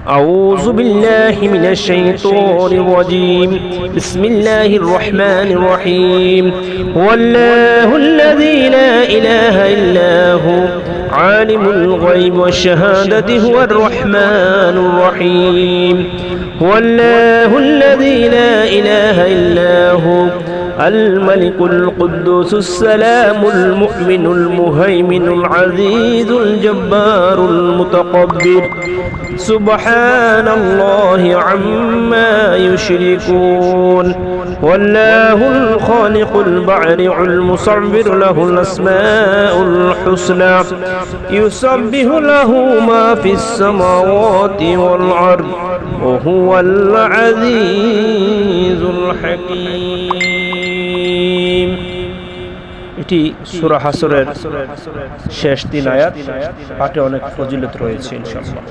أعوذ بالله من الشيطان الرجيم. بسم الله الرحمن الرحيم. هو الله الذي لا إله إلا هو عالم الغيب والشهادة هو الرحمن الرحيم. هو الله الذي لا إله إلا هو الملك القدوس السلام المؤمن المهيمن العزيز الجبار المتكبر سبحان الله عما يشركون. والله الخالق البارئ المصور له الأسماء الحسنى يسبح له ما في السماوات والأرض وهو العزيز الحكيم. এটি সূরা হাসরের শেষ 3 আয়াত। পাঠে অনেক ফজিলত রয়েছে ইনশাআল্লাহ।